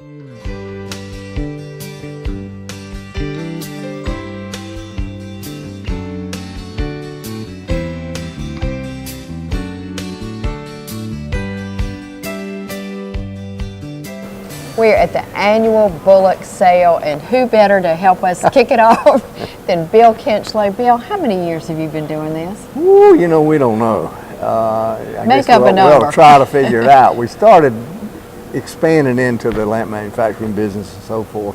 We're at the annual Bullock sale, and who better to help us kick it off than Bill Kinchlow. Bill, how many years have you been doing this? Ooh, you know, we don't know. I Make guess up a number. We'll try to figure it out. We started expanding into the lamp manufacturing business and so forth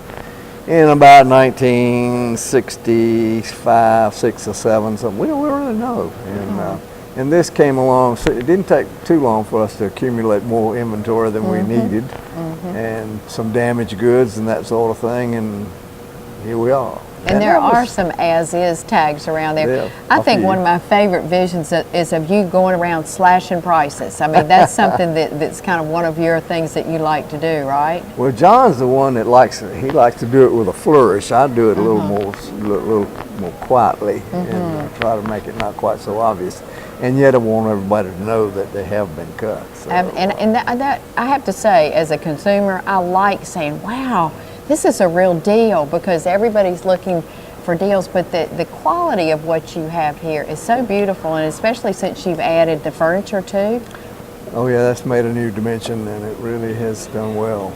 in about 1965, 6 or 7, so we don't really know. And this came along, so it didn't take too long for us to accumulate more inventory than we needed, and some damaged goods and that sort of thing, and here we are. And there are some as-is tags around there. Yeah, I think one of my favorite visions is of you going around slashing prices. I mean, that's something that's kind of one of your things that you like to do, right? Well, John's the one that likes to do it with a flourish. I do it a little more quietly, and try to make it not quite so obvious. And yet I want everybody to know that they have been cut. So. And that I have to say, as a consumer, I like saying, wow, this is a real deal, because everybody's looking for deals, but the quality of what you have here is so beautiful, and especially since you've added the furniture too. Oh yeah, that's made a new dimension, and it really has done well.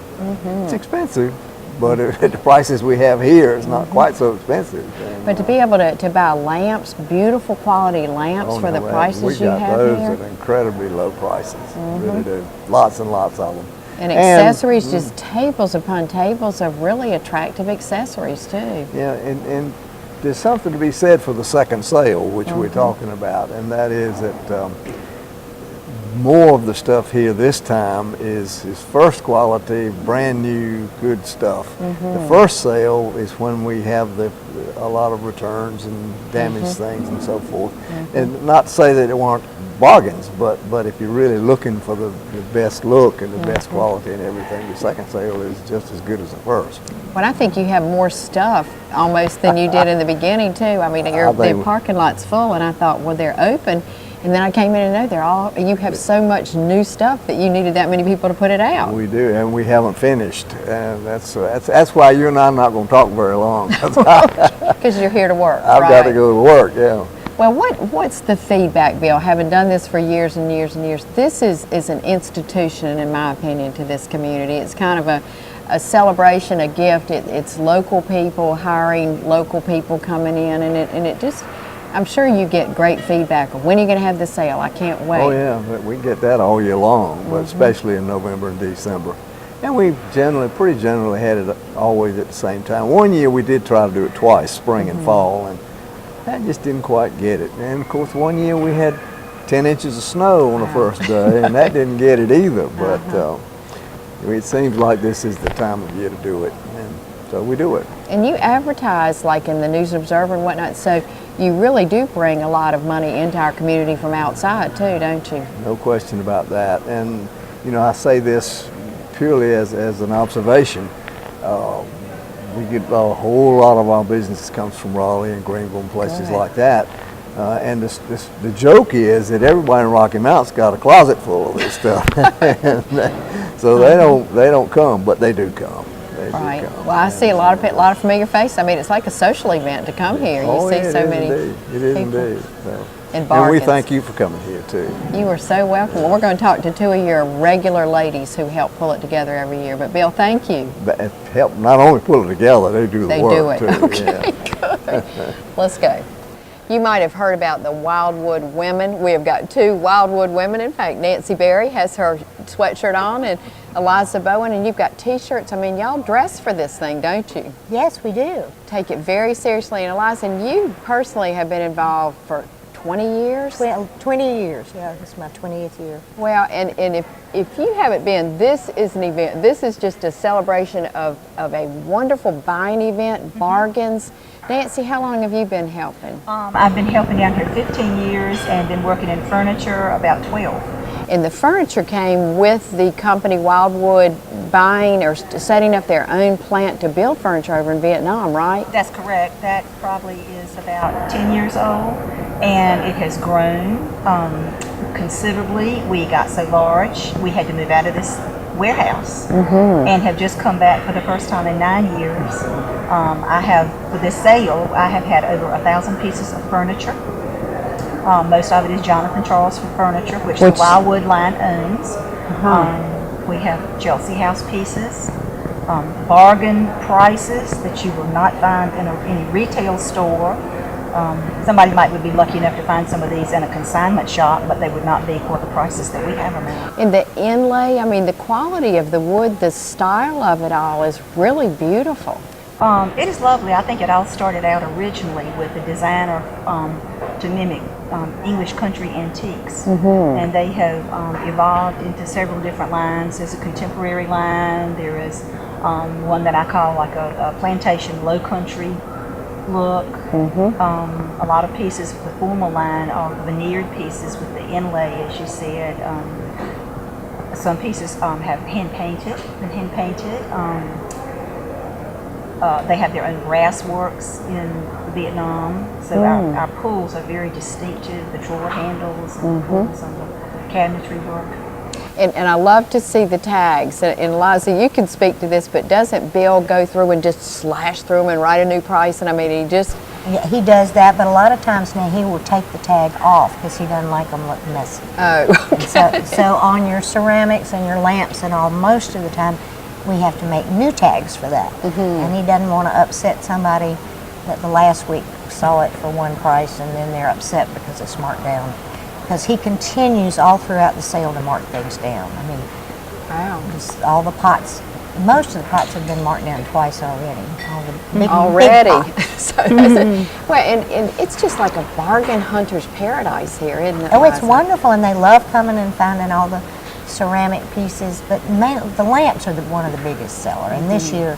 It's expensive, but at the prices we have here, it's not quite so expensive. And, but to be able to buy lamps, beautiful quality lamps for the prices you have here. We got those at incredibly low prices, really do. Lots and lots of them. And accessories, just tables upon tables of really attractive accessories too. Yeah, and there's something to be said for the second sale, which we're talking about, and that is that more of the stuff here this time is first quality, brand new, good stuff. The first sale is when we have a lot of returns and damaged things and so forth. And not to say that it weren't bargains, but if you're really looking for the best look and the best quality and everything, the second sale is just as good as the first. Well, I think you have more stuff almost than you did in the beginning too. I mean, the parking lot's full, and I thought, well, they're open. And then I came in and you have so much new stuff that you needed that many people to put it out. We do, and we haven't finished. And that's why you and I are not going to talk very long. Because you're here to work, I've got to go to work, yeah. Well, what's the feedback, Bill? Having done this for years and years and years, this is an institution, in my opinion, to this community. It's kind of a celebration, a gift. It's local people hiring local people coming in, and it just, I'm sure you get great feedback. When are you going to have the sale? I can't wait. Oh yeah, we get that all year long, but especially in November and December. And we pretty generally had it always at the same time. One year we did try to do it twice, spring and fall, and that just didn't quite get it. And of course, one year we had 10 inches of snow on the first day, and that didn't get it either. But it seems like this is the time of year to do it, and so we do it. And you advertise like in the News Observer and whatnot, so you really do bring a lot of money into our community from outside too, don't you? No question about that. And you know, I say this purely as an observation. We get a whole lot of our business comes from Raleigh and Greenville and places like that. And the joke is that everybody in Rocky Mount's got a closet full of this stuff. So they don't come, but they do come. Right. Well, I see a lot of familiar faces. I mean, it's like a social event to come here. You see so many people. It is indeed. So. And we thank you for coming here too. You are so welcome. Well, we're going to talk to two of your regular ladies who help pull it together every year. But Bill, thank you. Help not only pull it together, they do the work too. Okay, good. Let's go. You might have heard about the Wildwood Women. We have got two Wildwood women. In fact, Nancy Berry has her sweatshirt on, and Eliza Bowen, and you've got t-shirts. I mean, y'all dress for this thing, don't you? Yes, we do. Take it very seriously. And Eliza, and you personally have been involved for 20 years? Well, 20 years, yeah, this is my 20th year. Well, and if you haven't been, this is an event. This is just a celebration of a wonderful buying event, bargains. Nancy, how long have you been helping? I've been helping down here 15 years and been working in furniture about 12. And the furniture came with the company Wildwood buying or setting up their own plant to build furniture over in Vietnam, right? That's correct. That probably is about 10 years old, and it has grown considerably. We got so large, we had to move out of this warehouse and have just come back for the first time in 9 years. I have, for this sale, I have had over 1,000 pieces of furniture. Most of it is Jonathan Charles Furniture, which the Wildwood line owns. We have Chelsea House pieces, bargain prices that you will not find in any retail store. Somebody might be lucky enough to find some of these in a consignment shop, but they would not be for the prices that we have them at. And the inlay, I mean, the quality of the wood, the style of it all is really beautiful. It is lovely. I think it all started out originally with a designer to mimic English country antiques, and they have evolved into several different lines. There's a contemporary line. There is one that I call like a plantation low country look. A lot of pieces of the formal line are veneered pieces with the inlay, as you said. Some pieces have been hand painted. They have their own brass works in Vietnam, so our pools are very distinctive. The drawer handles and the pools and the cabinetry work. And I love to see the tags. And Eliza, you can speak to this, but doesn't Bill go through and just slash through them and write a new price? And I mean, he just... Yeah, he does that, but a lot of times now he will take the tag off because he doesn't like them look messy. Oh, okay. So on your ceramics and your lamps and all, most of the time we have to make new tags for that. And he doesn't want to upset somebody that the last week saw it for one price and then they're upset because it's marked down. Because he continues all throughout the sale to mark things down. I mean, Wow. just all the pots, most of the pots have been marked down twice already. All the big, Already. Big pots. So well, and it's just like a bargain hunter's paradise here, isn't it? Oh, it's Eliza? wonderful, and they love coming and finding all the ceramic pieces, but the lamps are one of the biggest seller. And this year,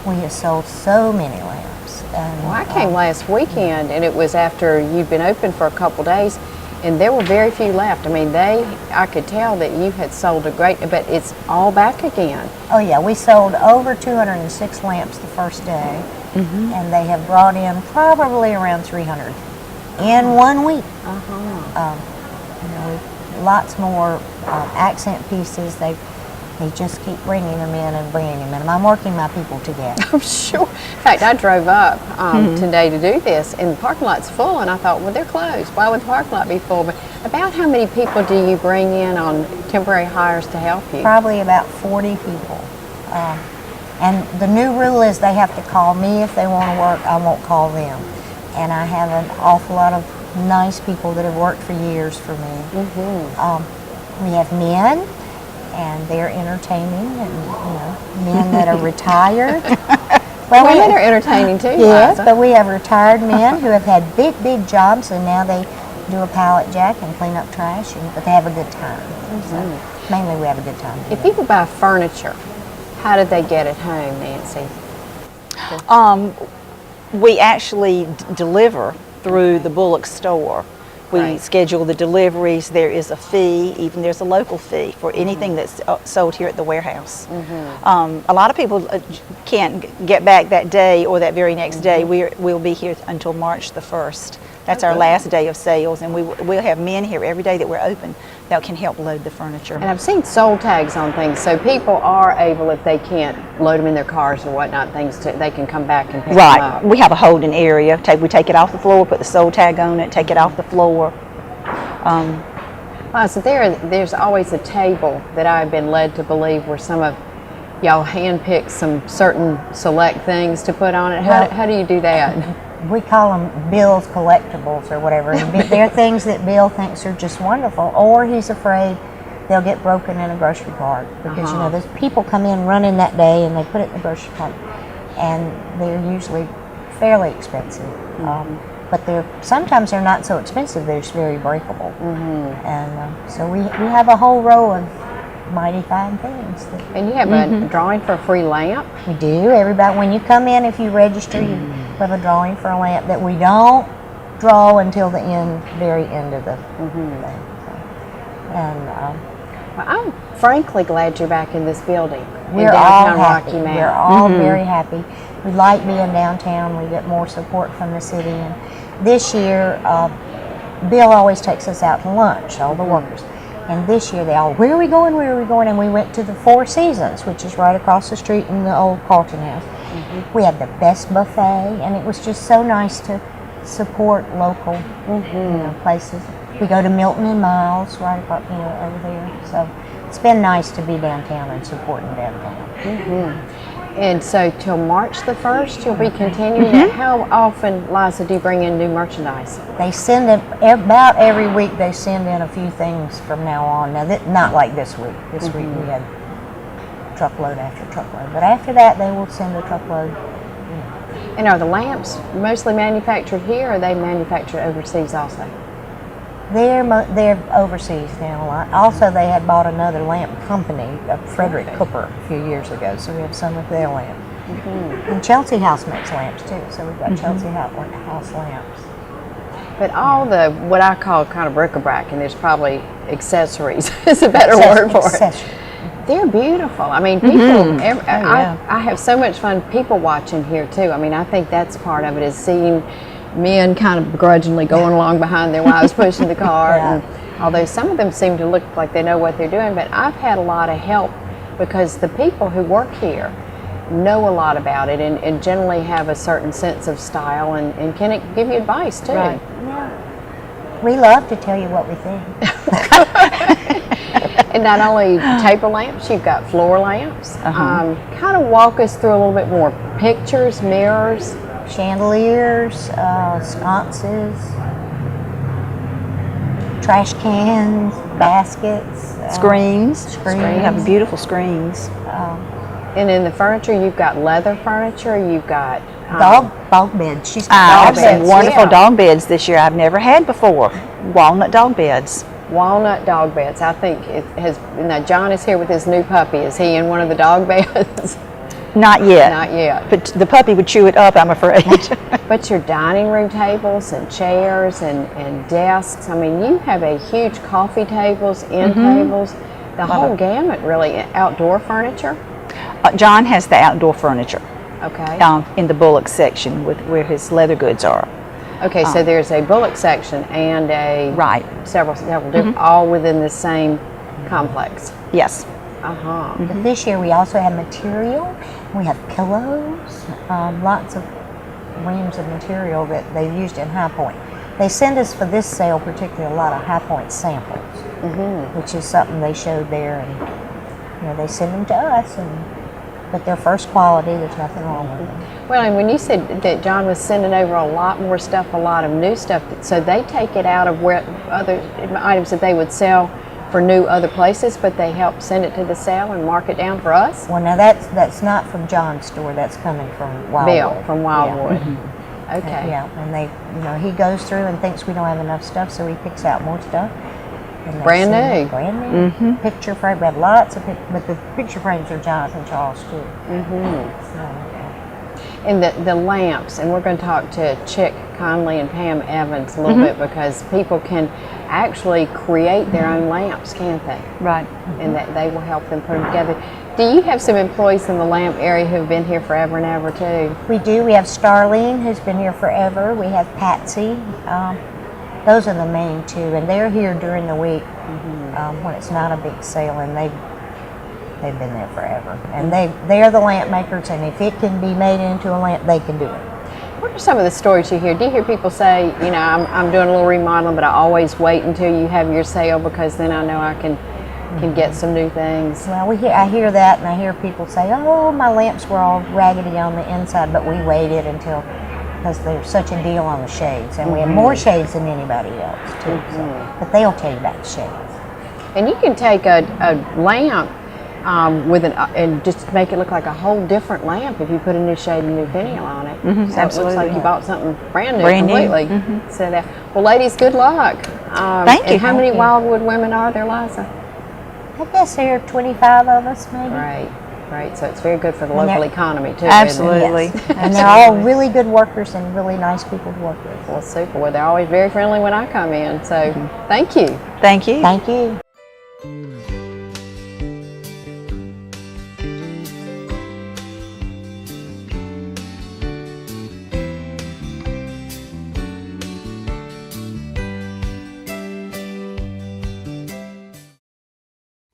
we have sold so many lamps. And, Well, I came last weekend, and it was after you'd been open for a couple days, and there were very few left. I mean, I could tell that you had sold a great, but it's all back again. Oh yeah, we sold over 206 lamps the first day, and they have brought in probably around 300 in 1 week. You know, lots more accent pieces. They just keep bringing them in and bringing them in. And I'm working my people together. I'm sure. In fact, I drove up today to do this, and the parking lot's full, and I thought, well, they're closed. Why would the parking lot be full? But about how many people do you bring in on temporary hires to help you? Probably about 40 people. And the new rule is they have to call me if they want to work. I won't call them. And I have an awful lot of nice people that have worked for years for me. We have men, and they're entertaining, and men that are retired. Well, women are entertaining too. Yes, Liza. but we have retired men who have had big jobs, and now they do a pallet jack and clean up trash, but they have a good time. So mainly we have a good time. If people buy furniture, how do they get it home, Nancy? We actually deliver through the Bullucks store. We Right. schedule the deliveries. There is a fee, even there's a local fee for anything that's sold here at the warehouse. A lot of people can't get back that day or that very next day. We'll be here until March the 1st. That's our last day of sales, and we'll have men here every day that we're open that can help load the furniture. And I've seen sold tags on things, so people are able, if they can't load them in their cars or whatnot, they can come back and pick them Right. up. We have a holding area. We take it off the floor, put the sold tag on it, take it off the floor. So there's always a table that I've been led to believe where some of y'all handpick some certain select things to put on it. How do you do that? We call them Bill's collectibles or whatever. They're things that Bill thinks are just wonderful, or he's afraid they'll get broken in a grocery cart because there's people come in running that day and they put it in the grocery cart, and they're usually fairly expensive. But sometimes they're not so expensive; they're just very breakable. And so we have a whole row of mighty fine things. And you have a drawing for a free lamp? We do. Everybody, when you come in, if you register, you have a drawing for a lamp that we don't draw until the very end of the thing. And Well, I'm frankly glad you're back in this building in we're all downtown happy. Rocky Mount. We're all very happy. We like being downtown. We get more support from the city. And this year, Bill always takes us out to lunch, all the workers. And this year they all, where are we going, where are we going? And we went to the Four Seasons, which is right across the street in the old Carlton House. We had the best buffet, and it was just so nice to support local places. We go to Milton and Miles right about, over there. So it's been nice to be downtown and supporting downtown. And so till March the 1st, you'll be continuing that. How often, Liza, do you bring in new merchandise? They send it about every week. They send in a few things from now on. Now, not like this week. This week we had truckload after truckload. But after that, they will send a truckload. And are the lamps mostly manufactured here, or are they manufactured overseas also? They're overseas now. Also, they had bought another lamp company, Frederick Cooper, a few years ago. So we have some of their lamps. And Chelsea House makes lamps too. So we've got Chelsea House lamps. But all the, what I call kind of bric-a-brac, and there's probably accessories is a better word for it. They're beautiful. I mean, people, I have so much fun people watching here too. I mean, I think that's part of it, is seeing men kind of begrudgingly going along behind their wives pushing the cart. And although some of them seem to look like they know what they're doing, but I've had a lot of help because the people who work here know a lot about it and generally have a certain sense of style and can give you advice too. Right. Yeah. We love to tell you what we think. And not only table lamps, you've got floor lamps. Kind of walk us through a little bit more. Pictures, mirrors. Chandeliers, sconces, trash cans, baskets. Screens. We have beautiful screens. And in the furniture, you've got leather furniture, you've got dog beds. She's I got have dog some beds. wonderful dog beds this year I've never had before. Walnut dog beds. Walnut dog beds. I think it has. Now John is here with his new puppy. Is he in one of the dog beds? Not yet. Not yet. But the puppy would chew it up, I'm afraid. But your dining room tables and chairs and desks. I mean, you have a huge coffee tables, end tables, the whole gamut, really. Outdoor furniture. John has the outdoor furniture. Okay. In the Bullucks section where his leather goods are. Okay, so there's a Bullock section and a several different, all within the same complex. Yes. But this year we also have material. We have pillows, lots of reams of material that they've used in High Point. They send us for this sale particularly a lot of High Point samples, which is something they showed there, and they send them to us, but they're first quality. There's nothing wrong with them. Well, and when you said that John was sending over a lot more stuff, a lot of new stuff, so they take it out of where other items that they would sell for new other places, but they help send it to the sale and mark it down for us? Well, now that's not from John's store. That's coming from Wildwood. Bill from Wildwood. Okay. Yeah, and he goes through and thinks we don't have enough stuff, so he picks out more stuff. And Brand new. Brand new. Picture frame. We have lots of but the picture frames are Jonathan Charles too. And the lamps, and we're going to talk to Chick Conley and Pam Evans a little bit, because people can actually create their own lamps, can't they? Right. And that they will help them put them together. Do you have some employees in the lamp area who've been here forever and ever too? We do. We have Starlene, who's been here forever. We have Patsy. Those are the main two, and they're here during the week when it's not a big sale, and they've been there forever. And they're the lamp makers, and if it can be made into a lamp, they can do it. What are some of the stories you hear? Do you hear people say, I'm doing a little remodeling, but I always wait until you have your sale because then I know I can get some new things? Well, I hear that, and I hear people say, oh, my lamps were all raggedy on the inside, but we waited because there's such a deal on the shades, and we have more shades than anybody else too. But they'll tell you about the shades. And you can take a lamp and just make it look like a whole different lamp if you put a new shade and new finial on it. So it looks like you bought something brand new completely. So well, ladies, good luck. Thank you. And how many Wildwood women are there, Liza? I guess there are 25 of us, maybe. Right. So it's very good for the local economy too. Absolutely. Yes. And they're all really good workers and really nice people to work with. Well, super. Well, they're always very friendly when I come in. So thank you. Thank you. Thank you.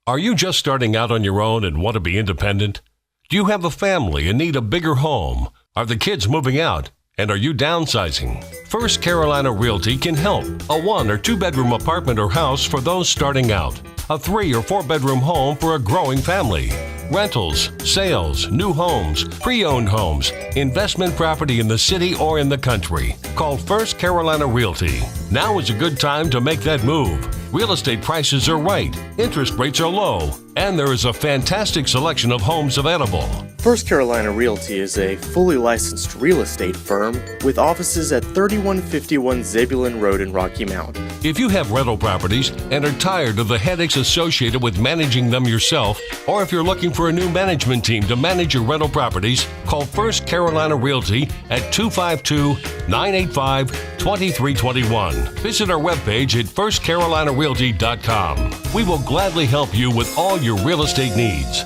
Are you just starting out on your own and want to be independent? Do you have a family and need a bigger home? Are the kids moving out? And are you downsizing? First Carolina Realty can help. A 1 or 2 bedroom apartment or house for those starting out. A 3 or 4 bedroom home for a growing family. Rentals, sales, new homes, pre-owned homes, investment property in the city or in the country. Call First Carolina Realty. Now is a good time to make that move. Real estate prices are right, interest rates are low, and there is a fantastic selection of homes available. First Carolina Realty is a fully licensed real estate firm with offices at 3151 Zebulon Road in Rocky Mount. If you have rental properties and are tired of the headaches associated with managing them yourself, or if you're looking for a new management team to manage your rental properties, call First Carolina Realty at 252-985-2321. Visit our webpage at firstcarolinarealty.com. We will gladly help you with all your real estate needs.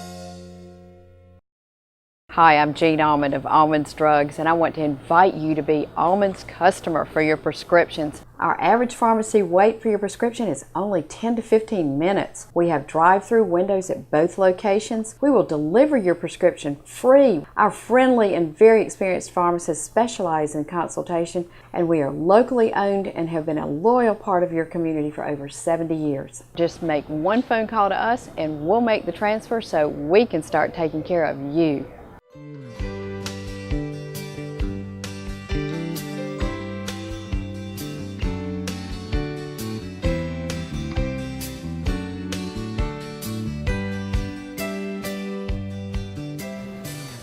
Hi, I'm Jean Almond of Almond's Drugs, and I want to invite you to be Almond's customer for your prescriptions. Our average pharmacy wait for your prescription is only 10 to 15 minutes. We have drive-through windows at both locations. We will deliver your prescription free. Our friendly and very experienced pharmacists specialize in consultation, and we are locally owned and have been a loyal part of your community for over 70 years. Just make one phone call to us and we'll make the transfer so we can start taking care of you.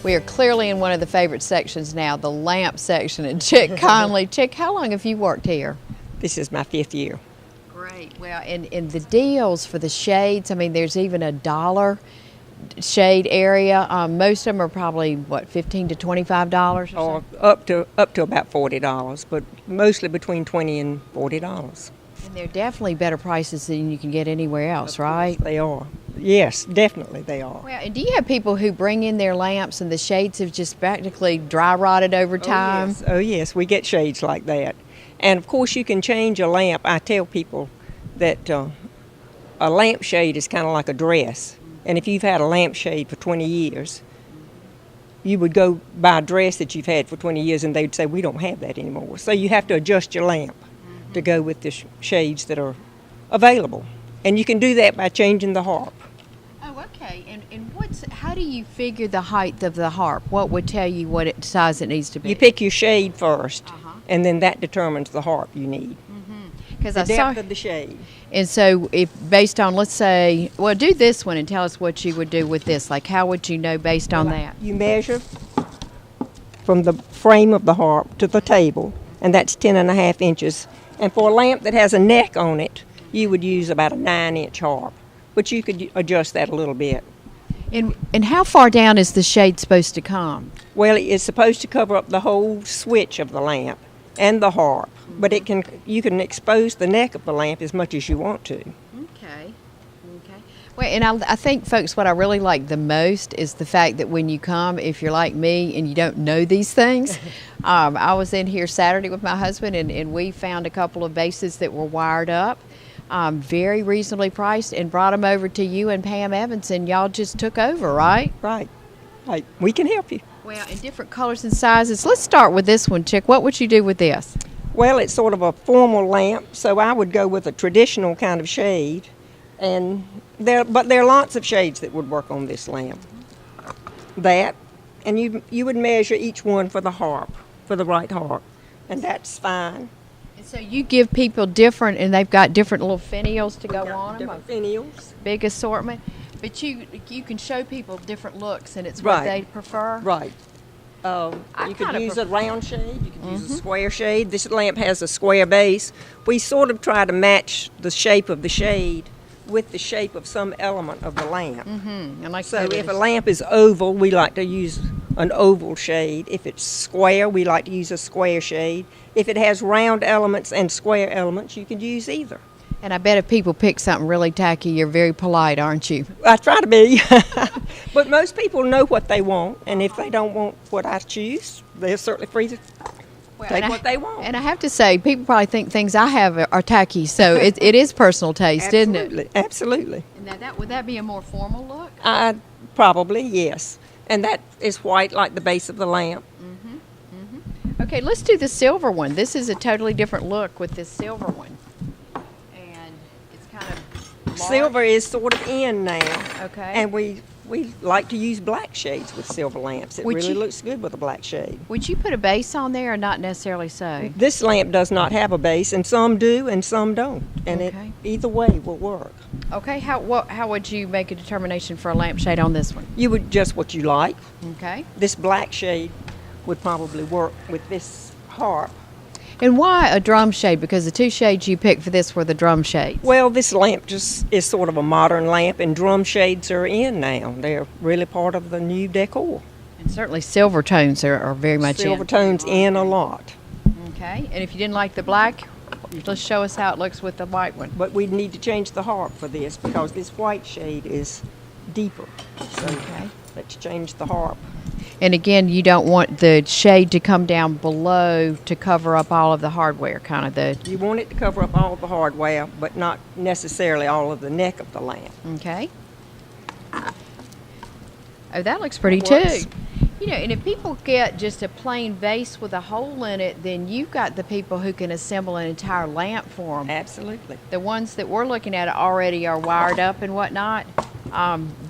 We are clearly in one of the favorite sections now, the lamp section. And Chick Conley, Chick, how long have you worked here? This is my 5th year. Great. Well, and the deals for the shades, I mean, there's even $1 shade area. Most of them are probably, what, $15 to $25 or so? Up to about $40, but mostly between $20 and $40. And they're definitely better prices than you can get anywhere else, right? They are. Yes, definitely they are. Well, and do you have people who bring in their lamps and the shades have just practically dry rotted over time? Oh yes, we get shades like that. And of course you can change a lamp. I tell people that a lampshade is kind of like a dress. And if you've had a lampshade for 20 years, you would go buy a dress that you've had for 20 years and they'd say, we don't have that anymore. So you have to adjust your lamp to go with the shades that are available. And you can do that by changing the harp. Oh, okay. And how do you figure the height of the harp? What would tell you what size it needs to be? You pick your shade first, and then that determines the harp you need. Because The depth of the shade. And so if based on, let's say, well, do this one and tell us what you would do with this. Like, how would you know based on that? You measure from the frame of the harp to the table, and that's 10.5 inches. And for a lamp that has a neck on it, you would use about a 9-inch harp, but you could adjust that a little bit. And how far down is the shade supposed to come? Well, it's supposed to cover up the whole switch of the lamp and the harp, but you can expose the neck of the lamp as much as you want to. Okay. Well, and I think, folks, what I really like the most is the fact that when you come, if you're like me and you don't know these things, I was in here Saturday with my husband and we found a couple of bases that were wired up, very reasonably priced, and brought them over to you and Pam Evans, and y'all just took over, right? Right. We can help you. Well, in different colors and sizes. Let's start with this one, Chick. What would you do with this? Well, it's sort of a formal lamp, so I would go with a traditional kind of shade. But there are lots of shades that would work on this lamp. That, and you would measure each one for the harp, for the right harp, and that's fine. And so you give people different, and they've got different little finials to go on them. Different finials. Big assortment. But you can show people different looks, and it's what they prefer. Right. You could use a round shade, you could use a square shade. This lamp has a square base. We sort of try to match the shape of the shade with the shape of some element of the lamp. So if a lamp is oval, we like to use an oval shade. If it's square, we like to use a square shade. If it has round elements and square elements, you could use either. And I bet if people pick something really tacky, you're very polite, aren't you? I try to be. But most people know what they want, and if they don't want what I choose, they're certainly free to take what they want. And I have to say, people probably think things I have are tacky, so it is personal taste, isn't it? Absolutely. And would that be a more formal look? Probably, yes. And that is white like the base of the lamp. Okay, let's do the silver one. This is a totally different look with this silver one. And it's kind of large. Silver is sort of in now. Okay. And we like to use black shades with silver lamps. It really looks good with a black shade. Would you put a base on there or not necessarily so? This lamp does not have a base, and some do and some don't. And Okay. either way will work. Okay, how would you make a determination for a lampshade on this one? You would just what you like. Okay. This black shade would probably work with this harp. And why a drum shade? Because the two shades you picked for this were the drum shades. Well, this lamp just is sort of a modern lamp, and drum shades are in now. They're really part of the new decor. And certainly silver tones are very much Silver in. tones in a lot. Okay, and if you didn't like the black, just show us how it looks with the white one. But we'd need to change the harp for this because this white shade is deeper. So Okay. let's change the harp. And again, you don't want the shade to come down below to cover up all of the hardware, kind of the, You want it to cover up all the hardware, but not necessarily all of the neck of the lamp. okay? Oh, that looks pretty Works. too. You know, and if people get just a plain vase with a hole in it, then you've got the people who can assemble an entire lamp for them. Absolutely. The ones that we're looking at already are wired up and whatnot.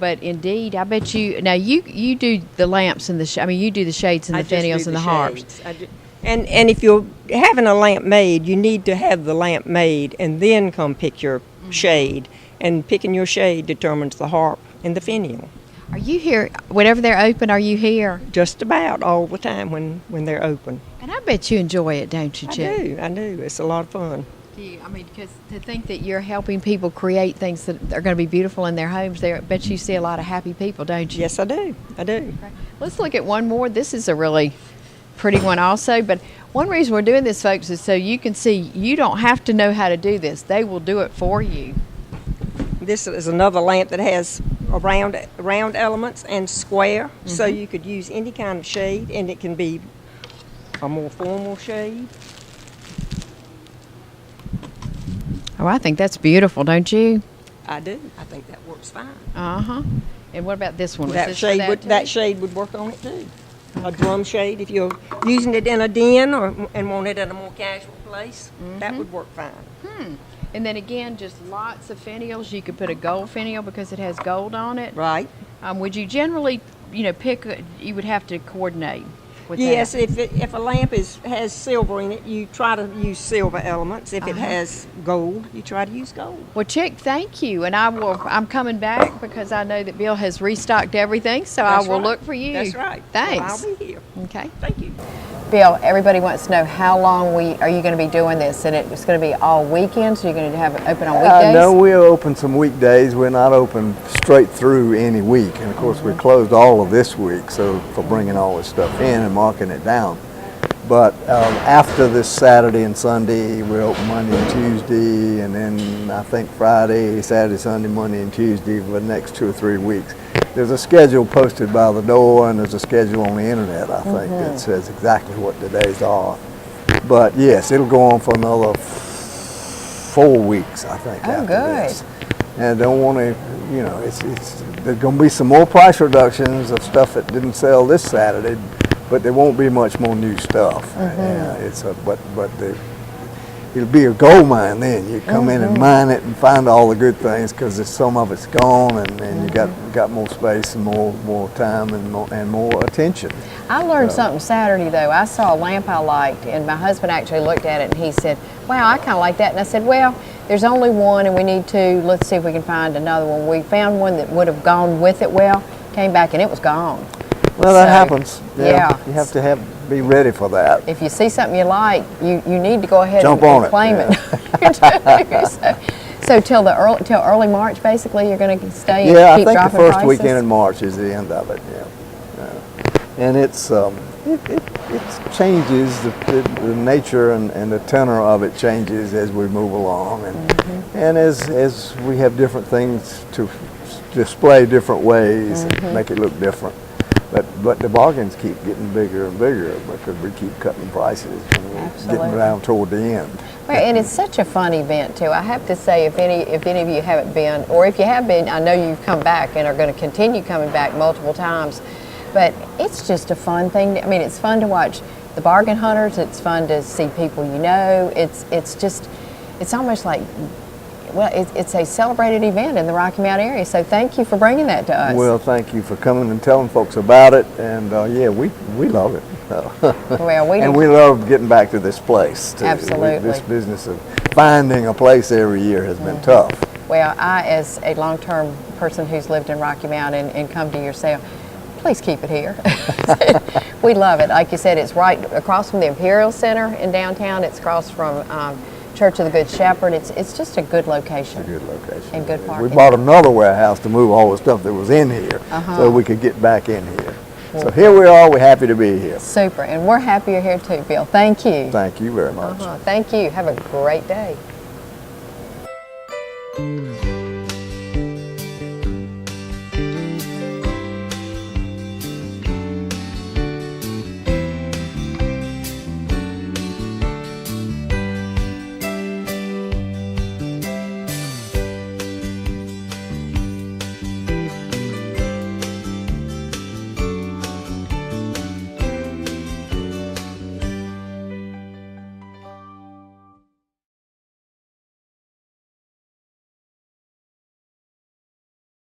But indeed, I bet you, now you do the lamps and you do the shades and the I just do finials and the harps. shades. And if you're having a lamp made, you need to have the lamp made and then come pick your shade. And picking your shade determines the harp and the finial. Are you here, whenever they're open, are you here? Just about all the time when they're open. And I bet you enjoy it, don't you, Chip? I do. It's a lot of fun. Do you? I mean, because to think that you're helping people create things that are going to be beautiful in their homes, I bet you see a lot of happy people, don't you? Yes, I do. I do. Let's look at one more. This is a really pretty one also, but one reason we're doing this, folks, is so you can see you don't have to know how to do this. They will do it for you. This is another lamp that has round elements and square, so you could use any kind of shade, and it can be a more formal shade. Oh, I think that's beautiful, don't you? I do. I think that works fine. Uh-huh. And what about this one? Was That this shade for would too? that shade would work on it too. A drum shade, if you're using it in a den and want it at a more casual place, that would work fine. And then again, just lots of finials. You could put a gold finial because it has gold on it. Right? Would you generally, pick? You would have to coordinate with Yes. that. If a lamp has silver in it, you try to use silver elements. If it has gold, you try to use gold. Well, Chick, thank you, and I'm coming back because I know that Bill has restocked everything, so That's I will right. look for you. That's right. Thanks. Well, I'll be here. Okay. Thank you. Bill, everybody wants to know how long are you going to be doing this, and it's going to be all weekends. So you're going to have it open on weekdays. No, we'll open some weekdays. We're not open straight through any week, and of course we closed all of this week, so for bringing all this stuff in and marking it down. But after this Saturday and Sunday, we're open Monday and Tuesday, and then I think Friday, Saturday, Sunday, Monday, and Tuesday for the next 2 or 3 weeks. There's a schedule posted by the door, and there's a schedule on the internet, I think, that says exactly what the days are. But yes, it'll go on for another 4 weeks, I think. After good. This. And I don't want to, there's going to be some more price reductions of stuff that didn't sell this Saturday, but there won't be much more new stuff. It'll be a gold mine then. You come in and mine it and find all the good things because some of it's gone, and you got more space and more time and more attention. I learned something Saturday though. I saw a lamp I liked, and my husband actually looked at it and he said, "Wow, I kind of like that." And I said, "Well, there's only one, and we need to. Let's see if we can find another one." We found one that would have gone with it well. Came back and it was gone. Well, that So, happens. yeah. You have to be ready for that. If you see something you like, you need to go ahead Jump and on it, claim it. So till early March, basically, you're going to stay and Yeah, I keep think the dropping first prices? weekend in March is the end of it. And it's it changes the nature and the tenor of it changes as we move along, and as we have different things to display different ways and make it look different. But the bargains keep getting bigger and bigger because we keep cutting prices and we're Absolutely. getting around toward the end. Well, and it's such a fun event too. I have to say, if any of you haven't been, or if you have been, I know you've come back and are going to continue coming back multiple times. But it's just a fun thing. I mean, it's fun to watch the bargain hunters. It's fun to see people you know. It's almost like, well, it's a celebrated event in the Rocky Mountain area. So thank you for bringing that to us. Well, thank you for coming and telling folks about it. And yeah, we love it. Well, and we love getting back to this place too. Absolutely. This business of finding a place every year has been tough. Well, I, as a long-term person who's lived in Rocky Mountain and come to your sale, please keep it here. We love it. Like you said, it's right across from the Imperial Center in downtown. It's across from Church of the Good Shepherd. It's just a good location. It's a good location. And good We parking. bought another warehouse to move all the stuff that was in here so we could get back in here. So here we are. We're happy to be here. Super, and we're happy you're here too, Bill. Thank you. Thank you very much. Thank you. Have a great day.